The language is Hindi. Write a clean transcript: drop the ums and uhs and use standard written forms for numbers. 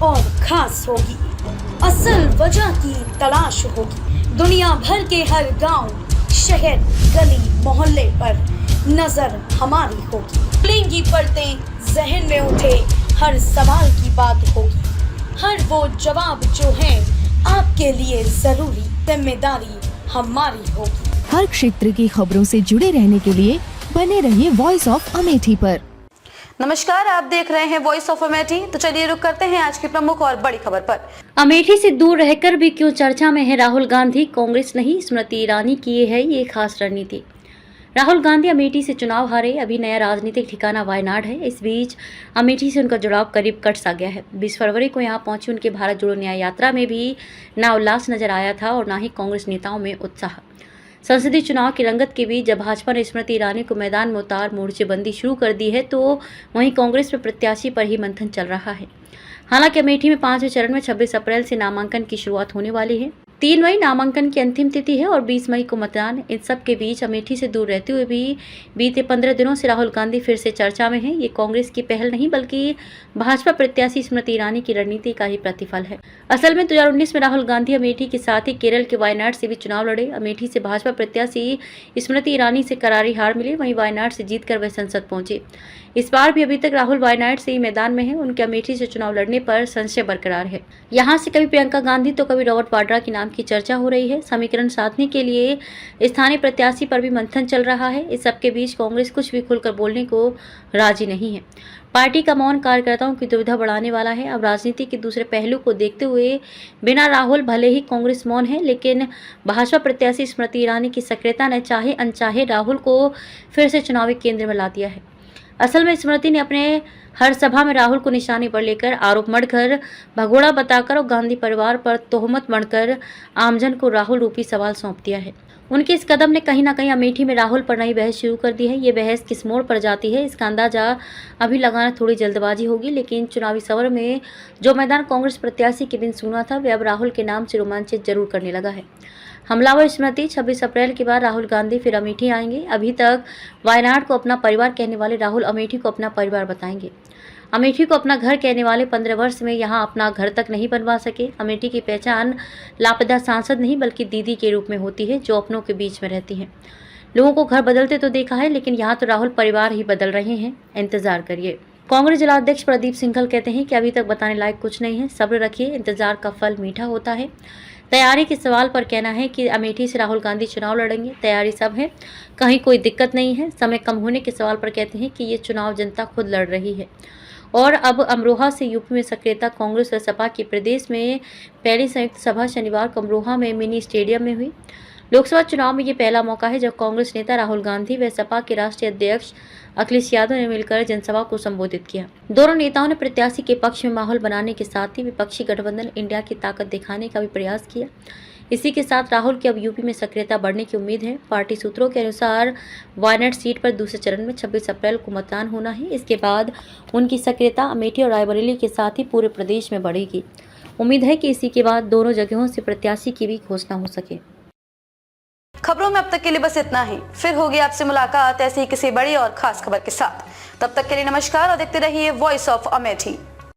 और खास होगी। असल वजह की तलाश होगी। दुनिया भर के हर गांव, शहर, गली मोहल्ले पर नजर हमारी होगी। खुलेंगी पर्दें, जहन में उठे हर सवाल की बात होगी। हर वो जवाब जो है आपके लिए जरूरी, जिम्मेदारी हमारी होगी। हर क्षेत्र की खबरों से जुड़े रहने के लिए बने रहिए वॉइस ऑफ अमेठी पर। नमस्कार, आप देख रहे हैं वॉइस ऑफ अमेठी। तो चलिए रुक करते हैं आज की प्रमुख और बड़ी खबर पर। अमेठी से दूर रहकर भी क्यों चर्चा में है राहुल गांधी? कांग्रेस नहीं, स्मृति ईरानी की है ये खास रणनीति। राहुल गांधी अमेठी से चुनाव हारे, अभी नया राजनीतिक ठिकाना वायनाड है। इस बीच अमेठी से उनका जुड़ाव करीब कट सा गया है। 20 फरवरी को यहां पहुंची उनके भारत जोड़ो न्याय यात्रा में भी ना उल्लास नजर आया था और ना ही कांग्रेस नेताओं में उत्साह। संसदीय चुनाव की रंगत के बीच जब भाजपा ने स्मृति ईरानी को मैदान में उतार मोर्चेबंदी शुरू कर दी है, तो वहीं कांग्रेस में प्रत्याशी पर ही मंथन चल रहा है। हालांकि अमेठी में 5वें चरण में 26 अप्रैल से नामांकन की शुरुआत होने वाली है। 3 मई नामांकन की अंतिम तिथि है और 20 मई को मतदान। इन सब के बीच अमेठी से दूर रहते हुए भी बीते 15 दिनों से राहुल गांधी फिर से चर्चा में हैं। ये कांग्रेस की पहल नहीं बल्कि भाजपा प्रत्याशी स्मृति ईरानी की रणनीति का ही प्रतिफल है। असल में 2019 में राहुल गांधी अमेठी के साथ ही केरल के वायनाड से भी चुनाव लड़े। अमेठी से भाजपा प्रत्याशी स्मृति ईरानी से करारी हार मिली, वहीं वायनाड से जीतकर वह संसद पहुंचे। इस बार भी अभी तक राहुल वायनाड से ही मैदान में है। उनके अमेठी से चुनाव लड़ने पर संशय बरकरार है। यहाँ से कभी प्रियंका गांधी तो कभी रॉबर्ट वाड्रा के नाम की चर्चा हो रही है। समीकरण साधने के लिए स्थानीय प्रत्याशी पर भी मंथन चल रहा है। इस सबके बीच कांग्रेस कुछ भी खुलकर बोलने को राजी नहीं है। पार्टी का मौन कार्यकर्ताओं की दुविधा बढ़ाने वाला है। अब राजनीति के दूसरे पहलू को देखते हुए बिना राहुल भले ही कांग्रेस मौन है, लेकिन भाजपा प्रत्याशी स्मृति ईरानी की सक्रियता ने चाहे अनचाहे राहुल को फिर से चुनावी केंद्र में ला दिया है। असल में स्मृति ने अपने हर सभा में राहुल को निशाने पर लेकर आरोप मढ़कर, भगोड़ा बताकर और गांधी परिवार पर तोहमत मढ़कर आमजन को राहुल रूपी सवाल सौंप दिया है। उनके इस कदम ने कहीं ना कहीं अमेठी में राहुल पर नई बहस शुरू कर दी है। ये बहस किस मोड़ पर जाती है, इसका अंदाजा अभी लगाना थोड़ी जल्दबाजी होगी, लेकिन चुनावी सवर में जो मैदान कांग्रेस प्रत्याशी के बिन सुना था, वह अब राहुल के नाम से रोमांचित जरूर करने लगा है। हमलावर स्मृति 26 अप्रैल के बाद राहुल गांधी फिर अमेठी आएंगे। अभी तक वायनाड को अपना परिवार कहने वाले राहुल अमेठी को अपना परिवार बताएंगे। अमेठी को अपना घर कहने वाले 15 वर्ष में यहां अपना घर तक नहीं बनवा सके। अमेठी की पहचान लापता सांसद नहीं बल्कि दीदी के रूप में होती है, जो अपनों के बीच में रहती हैं। लोगों को घर बदलते तो देखा है, लेकिन यहाँ तो राहुल परिवार ही बदल रहे हैं। इंतजार करिए। कांग्रेस जिलाध्यक्ष प्रदीप सिंघल कहते हैं कि अभी तक बताने लायक कुछ नहीं है, सब्र रखिए, इंतजार का फल मीठा होता है। तैयारी के सवाल पर कहना है कि अमेठी से राहुल गांधी चुनाव लड़ेंगे, तैयारी सब है, कहीं कोई दिक्कत नहीं है। समय कम होने के सवाल पर कहते हैं कि ये चुनाव जनता खुद लड़ रही है। और अब अमरोहा से यूपी में सक्रियता कांग्रेस और सपा की प्रदेश में पहली संयुक्त सभा शनिवार को अमरोहा में मिनी स्टेडियम में हुई। लोकसभा चुनाव में ये पहला मौका है जब कांग्रेस नेता राहुल गांधी व सपा के राष्ट्रीय अध्यक्ष अखिलेश यादव ने मिलकर जनसभा को संबोधित किया। दोनों नेताओं ने प्रत्याशी के पक्ष में माहौल बनाने के साथ ही विपक्षी गठबंधन इंडिया की ताकत दिखाने का भी प्रयास किया। इसी के साथ राहुल की अब यूपी में सक्रियता बढ़ने की उम्मीद है। पार्टी सूत्रों के अनुसार वायनाड सीट पर दूसरे चरण में 26 अप्रैल को मतदान होना है। इसके बाद उनकी सक्रियता अमेठी और रायबरेली के साथ ही पूरे प्रदेश में बढ़ेगी। उम्मीद है कि इसी के बाद दोनों जगहों से प्रत्याशी की भी घोषणा हो सके। खबरों में अब तक के लिए बस इतना ही। फिर होगी आपसे मुलाकात ऐसी ही किसी बड़ी और खास खबर के साथ। तब तक के लिए नमस्कार और देखते रहिए वॉइस ऑफ अमेठी।